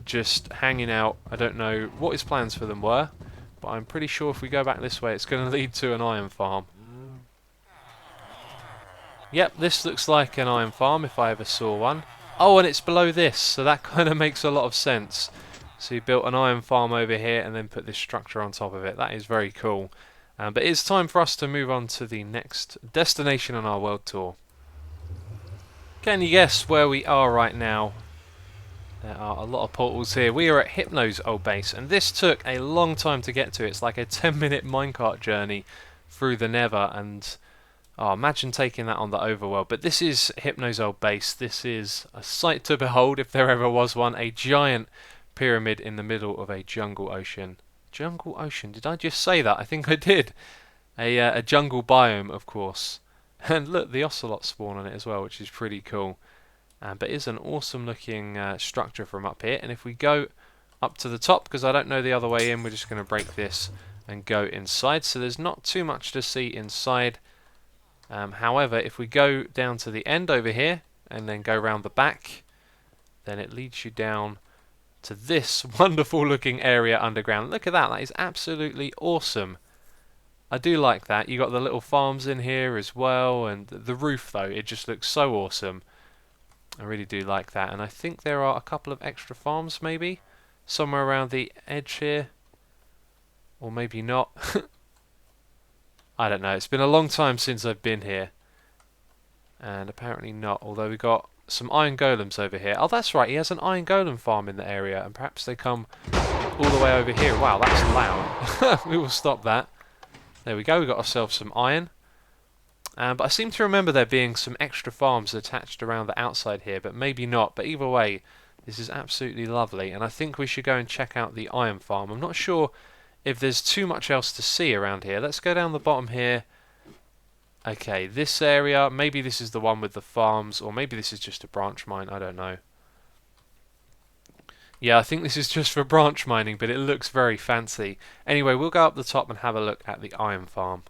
just hanging out. I don't know what his plans for them were, but I'm pretty sure if we go back this way, it's going to lead to an iron farm. Yep, this looks like an iron farm if I ever saw one. Oh, and it's below this, so that kind of makes a lot of sense. So he built an iron farm over here and then put this structure on top of it. That is very cool. But it's time for us to move on to the next destination on our world tour. Can you guess where we are right now? There are a lot of portals here. We are at Hypno's old base, and this took a long time to get to. It's like a 10-minute minecart journey through the Nether, and oh, imagine taking that on the Overworld. But this is Hypno's old base. This is a sight to behold, if there ever was one. A giant pyramid in the middle of a jungle ocean. Jungle ocean? Did I just say that? I think I did. A jungle biome, of course. And look, the ocelots spawn on it as well, which is pretty cool. But it's an awesome looking structure from up here. And if we go up to the top, because I don't know the other way in, we're just going to break this and go inside. So there's not too much to see inside. However, if we go down to the end over here and then go round the back, then it leads you down to this wonderful looking area underground. Look at that, that is absolutely awesome. I do like that. You got the little farms in here as well, and the roof though, it just looks so awesome. I really do like that, and I think there are a couple of extra farms maybe somewhere around the edge here, or maybe not. I don't know, it's been a long time since I've been here, and apparently not, although we got some iron golems over here. Oh, that's right, he has an iron golem farm in the area, and perhaps they come all the way over here. Wow, that's loud. We will stop that. There we go, we got ourselves some iron. But I seem to remember there being some extra farms attached around the outside here, but maybe not. But either way, this is absolutely lovely, and I think we should go and check out the iron farm. I'm not sure if there's too much else to see around here. Let's go down the bottom here. Okay, this area, maybe this is the one with the farms, or maybe this is just a branch mine, I don't know. Yeah, I think this is just for branch mining, but it looks very fancy. Anyway, we'll go up the top and have a look at the iron farm.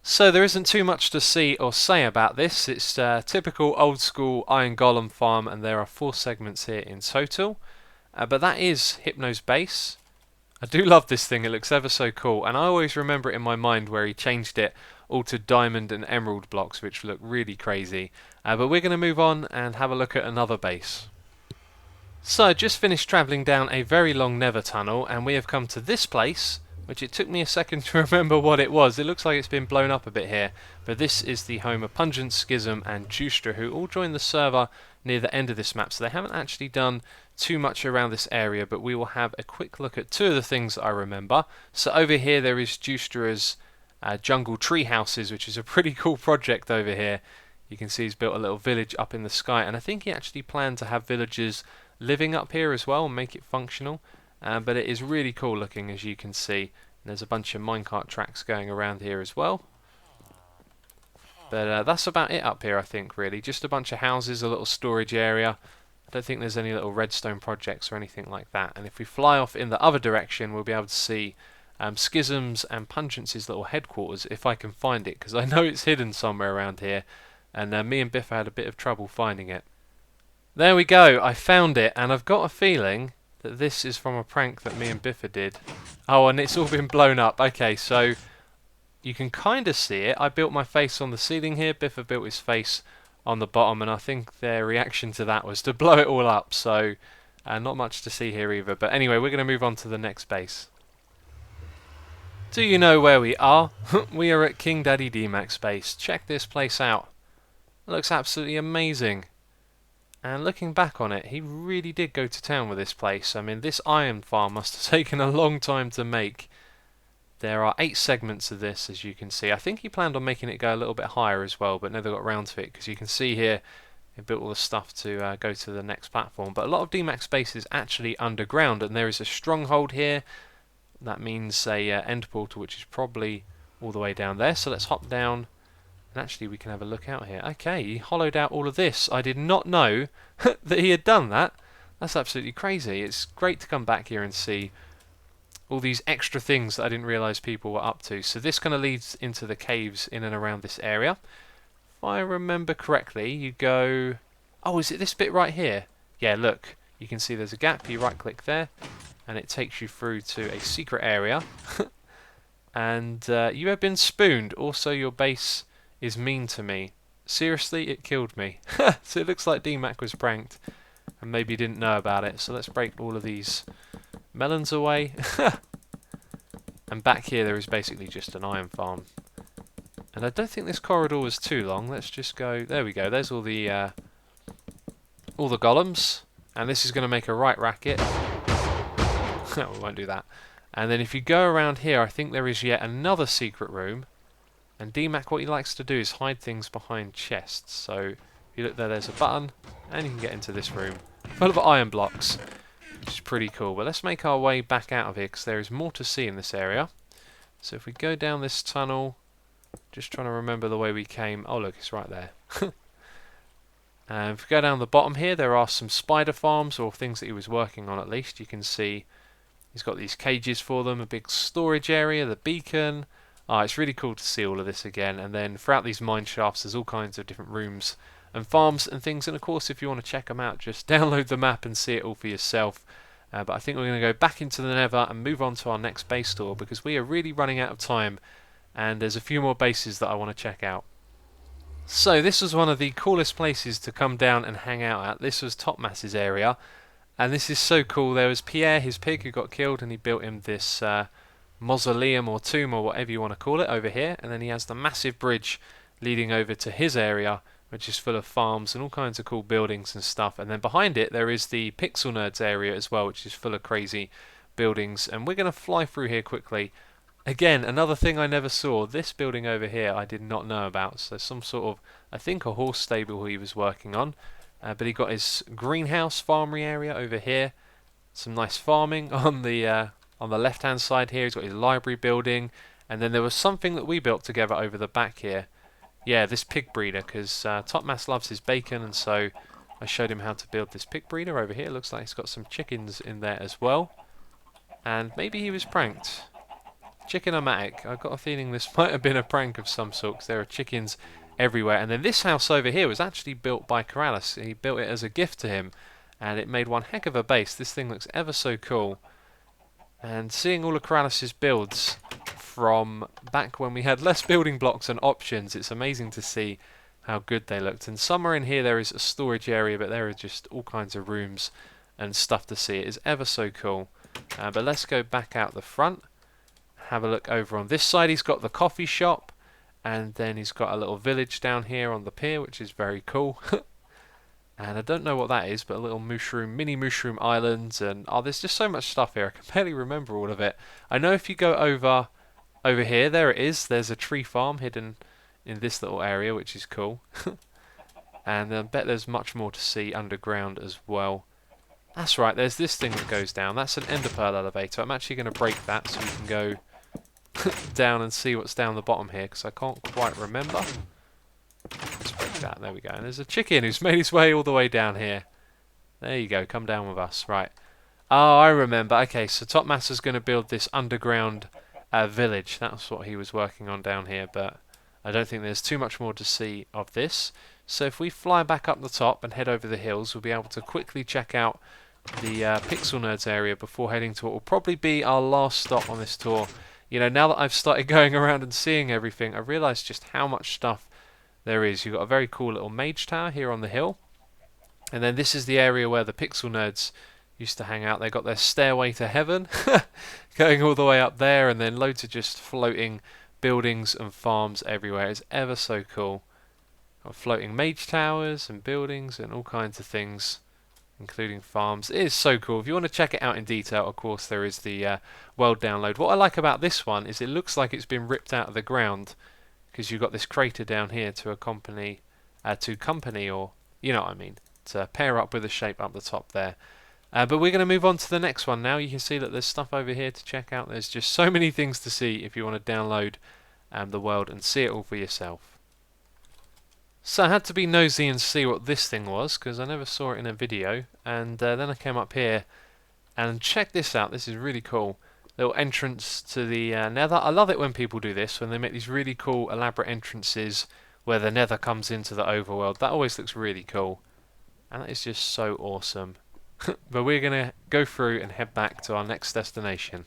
So there isn't too much to see or say about this. It's a typical old school iron golem farm, and there are 4 segments here in total. But that is Hypno's base. I do love this thing, it looks ever so cool, and I always remember it in my mind where he changed it all to diamond and emerald blocks, which look really crazy. But we're going to move on and have a look at another base. So I just finished travelling down a very long nether tunnel, and we have come to this place, which it took me a second to remember what it was. It looks like it's been blown up a bit here, but this is the home of Pungent, Schism and Justra, who all joined the server near the end of this map, so they haven't actually done too much around this area, but we will have a quick look at 2 of the things that I remember. So over here there is Justra's jungle tree houses, which is a pretty cool project over here. You can see he's built a little village up in the sky, and I think he actually planned to have villagers living up here as well and make it functional. But it is really cool looking, as you can see. There's a bunch of minecart tracks going around here as well. But that's about it up here, I think, really. Just a bunch of houses, a little storage area. I don't think there's any little redstone projects or anything like that. And if we fly off in the other direction, we'll be able to see Schism's and Pungent's little headquarters, if I can find it, because I know it's hidden somewhere around here. And me and Biff had a bit of trouble finding it. There we go, I found it, and I've got a feeling that this is from a prank that me and Biffa did. Oh, and it's all been blown up. Okay, so you can kind of see it. I built my face on the ceiling here. Biffa built his face on the bottom, and I think their reaction to that was to blow it all up. So not much to see here either. But anyway, we're going to move on to the next base. Do you know where we are? We are at King Daddy Dmac's base. Check this place out. It looks absolutely amazing. And looking back on it, he really did go to town with this place. I mean, this iron farm must have taken a long time to make. There are 8 segments of this, as you can see. I think he planned on making it go a little bit higher as well, but never got around to it, because you can see here he built all the stuff to go to the next platform. But a lot of Dmac's base is actually underground, and there is a stronghold here. That means a end portal, which is probably all the way down there. So let's hop down. And actually we can have a look out here. Okay, he hollowed out all of this. I did not know that he had done that. That's absolutely crazy. It's great to come back here and see all these extra things that I didn't realise people were up to. So this kind of leads into the caves in and around this area. If I remember correctly, you go... Oh, is it this bit right here? Yeah, look. You can see there's a gap. You right click there and it takes you through to a secret area. And you have been spooned. Also, your base is mean to me. Seriously, it killed me. So it looks like Dmac was pranked and maybe didn't know about it. So let's break all of these melons away. And back here there is basically just an iron farm. And I don't think this corridor was too long. Let's just go... There we go. There's all the golems. And this is going to make a right racket. No, we won't do that. And then if you go around here, I think there is yet another secret room. And Dmac, what he likes to do is hide things behind chests. So if you look there, there's a button, and you can get into this room full of iron blocks, which is pretty cool. But let's make our way back out of here, because there is more to see in this area. So if we go down this tunnel, just trying to remember the way we came. Oh look, it's right there. And if we go down the bottom here, there are some spider farms, or things that he was working on at least. You can see he's got these cages for them, a big storage area, the beacon. It's really cool to see all of this again. And then throughout these mine shafts there's all kinds of different rooms and farms and things. And of course, if you want to check them out, just download the map and see it all for yourself. But I think we're going to go back into the Nether and move on to our next base tour, because we are really running out of time and there's a few more bases that I want to check out. So this was one of the coolest places to come down and hang out at. This was Topmass's area, and this is so cool. There was Pierre, his pig, who got killed, and he built him this mausoleum or tomb or whatever you want to call it over here. And then he has the massive bridge leading over to his area, which is full of farms and all kinds of cool buildings and stuff. And then behind it there is the Pixel Nerds area as well, which is full of crazy buildings. And we're going to fly through here quickly. Again, another thing I never saw. This building over here I did not know about. So some sort of, I think, a horse stable he was working on. But he got his greenhouse farmery area over here. Some nice farming on the left hand side here. He's got his library building. And then there was something that we built together over the back here. Yeah, this pig breeder, because Topmass loves his bacon, and so I I showed him how to build this pig breeder over here. Looks like he's got some chickens in there as well. And maybe he was pranked. Chicken-o-matic. I've got a feeling this might have been a prank of some sort, 'cause there are chickens everywhere. And then this house over here was actually built by Keralis. He built it as a gift to him, and it made one heck of a base. This thing looks ever so cool. And seeing all of Keralis' builds from back when we had less building blocks and options, it's amazing to see how good they looked. And somewhere in here there is a storage area, but there are just all kinds of rooms and stuff to see. It is ever so cool. But let's go back out the front. Have a look over on this side. He's got the coffee shop, and then he's got a little village down here on the pier, which is very cool. And I don't know what that is, but a little mini mushroom island, and oh, there's just so much stuff here. I can barely remember all of it. I know if you go over here, there it is. There's a tree farm hidden in this little area, which is cool. And I bet there's much more to see underground as well. That's right, there's this thing that goes down. That's an ender pearl elevator. I'm actually going to break that so we can go down and see what's down the bottom here, because I can't quite remember. Let's break that. There we go. And there's a chicken who's made his way all the way down here. There you go. Come down with us. Right. Oh, I remember. Okay, so Topmaster's going to build this underground village. That's what he was working on down here, but I don't think there's too much more to see of this. So if we fly back up the top and head over the hills, we'll be able to quickly check out the Pixel Nerds area before heading to what will probably be our last stop on this tour. You know, now that I've started going around and seeing everything, I realised just how much stuff there is. You've got a very cool little mage tower here on the hill. And then this is the area where the Pixel Nerds used to hang out. They got their stairway to heaven going all the way up there, and then loads of just floating buildings and farms everywhere. It's ever so cool. Got floating mage towers and buildings and all kinds of things, including farms. It is so cool. If you want to check it out in detail, of course, there is the world download. What I like about this one is it looks like it's been ripped out of the ground, because you've got this crater down here to accompany, or you know what I mean, to pair up with the shape up the top there. But we're going to move on to the next one now. You can see that there's stuff over here to check out. There's just so many things to see if you want to download the world and see it all for yourself. So I had to be nosy and see what this thing was, because I never saw it in a video. And then I came up here and check this out. This is really cool. Little entrance to the Nether. I love it when people do this, when they make these really cool elaborate entrances where the Nether comes into the overworld. That always looks really cool, and that is just so awesome. But we're going to go through and head back to our next destination.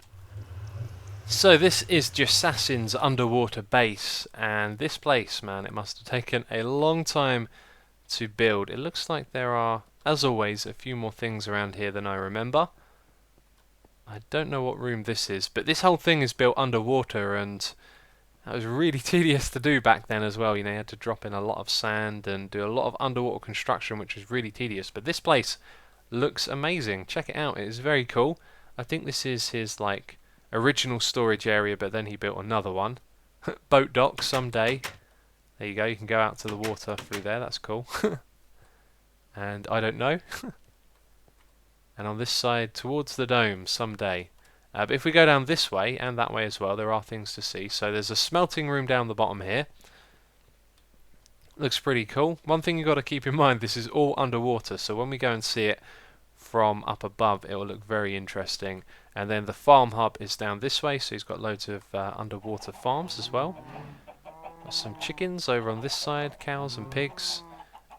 So this is Jassin's underwater base, and this place, man, it must have taken a long time to build. It looks like there are, as always, a few more things around here than I remember. I don't know what room this is, but this whole thing is built underwater, and that was really tedious to do back then as well. You know, you had to drop in a lot of sand and do a lot of underwater construction, which was really tedious. But this place looks amazing. Check it out. It is very cool. I think this is his, like, original storage area, but then he built another one. Boat dock someday. There you go. You can go out to the water through there. That's cool. And I don't know. And on this side towards the dome someday. But if we go down this way and that way as well, there are things to see. So there's a smelting room down the bottom here. Looks pretty cool. One thing you've got to keep in mind, this is all underwater, so when we go and see it from up above, it will look very interesting. And then the farm hub is down this way, so he's got loads of underwater farms as well. Got some chickens over on this side, cows and pigs.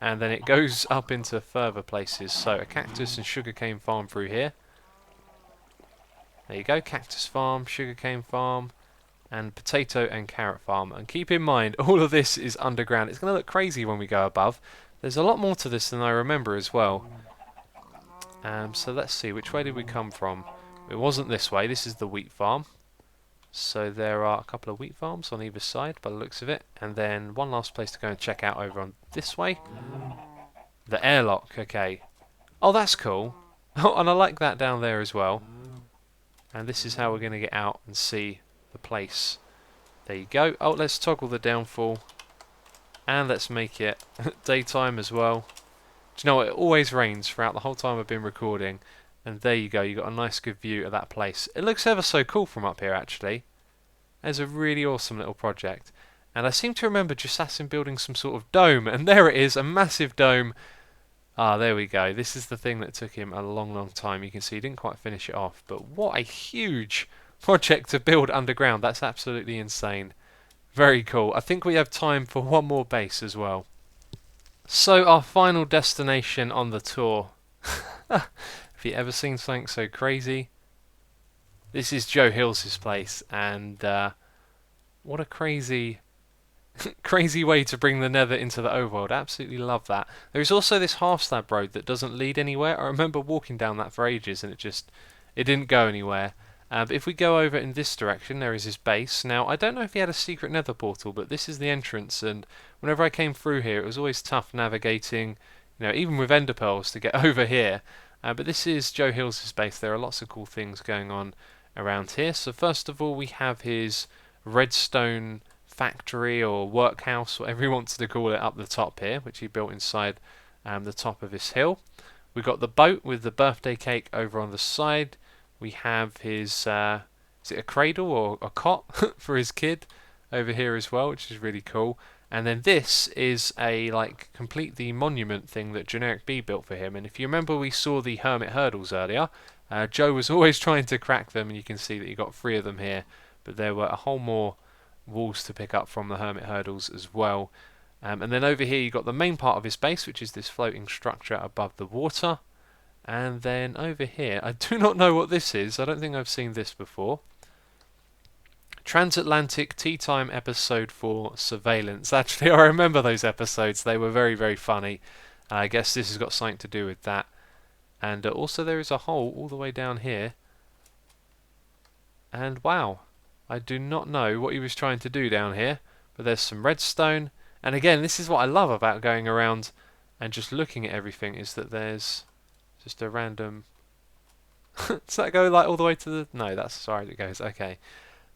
And then it goes up into further places. So a cactus and sugarcane farm through here. There you go, cactus farm, sugarcane farm, and potato and carrot farm. And keep in mind, all of this is underground. It's going to look crazy when we go above. There's a lot more to this than I remember as well. So let's see, which way did we come from? It wasn't this way, this is the wheat farm. So there are a couple of wheat farms on either side by the looks of it. And then one last place to go and check out over on this way. The airlock, okay. Oh, that's cool. Oh, and I like that down there as well. And this is how we're going to get out and see the place. There you go. Oh, let's toggle the downfall. And let's make it daytime as well. Do you know what? It always rains throughout the whole time I've been recording. And there you go. You got a nice good view of that place. It looks ever so cool from up here, actually. It's a really awesome little project. And I seem to remember Jassin building some sort of dome. And there it is, a massive dome Ah, there we go. This is the thing that took him a long, long time. You can see he didn't quite finish it off, but what a huge project to build underground. That's absolutely insane. Very cool. I think we have time for one more base as well. So our final destination on the tour. Have you ever seen something so crazy? This is Joe Hills' place, and what a crazy crazy way to bring the Nether into the overworld. Absolutely love that. There is also this half slab road that doesn't lead anywhere. I remember walking down that for ages and it didn't go anywhere. But if we go over in this direction, there is his base. Now, I don't know if he had a secret Nether portal, but this is the entrance, and whenever I came through here, it was always tough navigating, even with ender pearls to get over here. But this is Joe Hills' base. There are lots of cool things going on around here. So first of all, we have his redstone factory or workhouse, whatever he wants to call it, up the top here, which he built inside the top of his hill. We've got the boat with the birthday cake over on the side. We have his, is it a cradle or a cot for his kid over here as well, which is really cool. And then this is a complete the monument thing that Generic B built for him. And if you remember, we saw the Hermit hurdles earlier. Joe was always trying to crack them, and you can see that he got 3 of them here. But there were a whole more walls to pick up from the Hermit hurdles as well. And then over here you got the main part of his base, which is this floating structure above the water. And then over here, I do not know what this is. I don't think I've seen this before. Transatlantic Tea Time Episode 4 Surveillance. Actually, I remember those episodes. They were very, very funny. I guess this has got something to do with that. And also there is a hole all the way down here. And wow, I do not know what he was trying to do down here. But there's some redstone. And again, this is what I love about going around and just looking at everything, is that there's just a random... Does that go all the way to the... No, that's as far as it goes. Okay.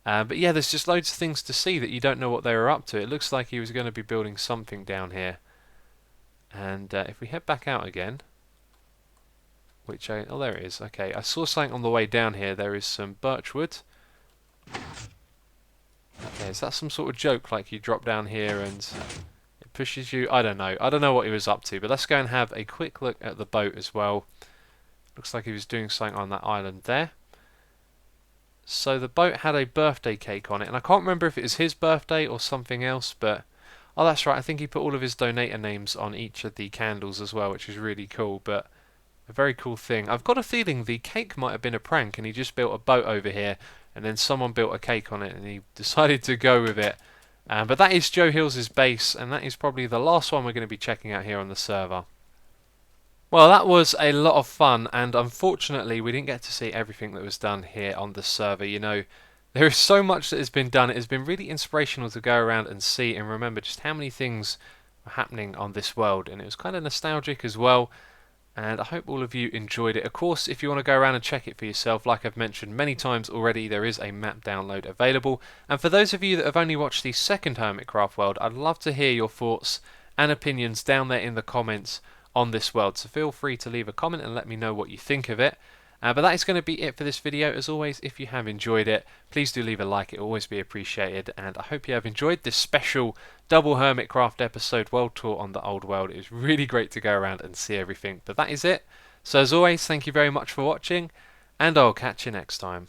But yeah, there's just loads of things to see that you don't know what they were up to. It looks like he was going to be building something down here. And if we head back out again, which oh, there it is. Okay, I saw something on the way down here. There is some birchwood. Okay, is that some sort of joke, like you drop down here and it pushes you? I don't know. I don't know what he was up to, but let's go and have a quick look at the boat as well. Looks like he was doing something on that island there. So the boat had a birthday cake on it, and I can't remember if it was his birthday or something else, but... Oh, that's right, I think he put all of his donator names on each of the candles as well, which is really cool, but a very cool thing. I've got a feeling the cake might have been a prank, and he just built a boat over here, and then someone built a cake on it, and he decided to go with it. But that is Joe Hills' base, and that is probably the last one we're going to be checking out here on the server. Well, that was a lot of fun, and unfortunately we didn't get to see everything that was done here on the server. There is so much that has been done. It has been really inspirational to go around and see and remember just how many things are happening on this world, and it was kind of nostalgic as well, and I hope all of you enjoyed it. Of course, if you want to go around and check it for yourself, like I've mentioned many times already, there is a map download available. And for those of you that have only watched the second Hermitcraft world, I'd love to hear your thoughts and opinions down there in the comments on this world, so feel free to leave a comment and let me know what you think of it. But that is going to be it for this video. As always, if you have enjoyed it, please do leave a like. It will always be appreciated, and I hope you have enjoyed this special double Hermitcraft episode world tour on the old world. It was really great to go around and see everything, but that is it. So as always, thank you very much for watching, and I'll catch you next time.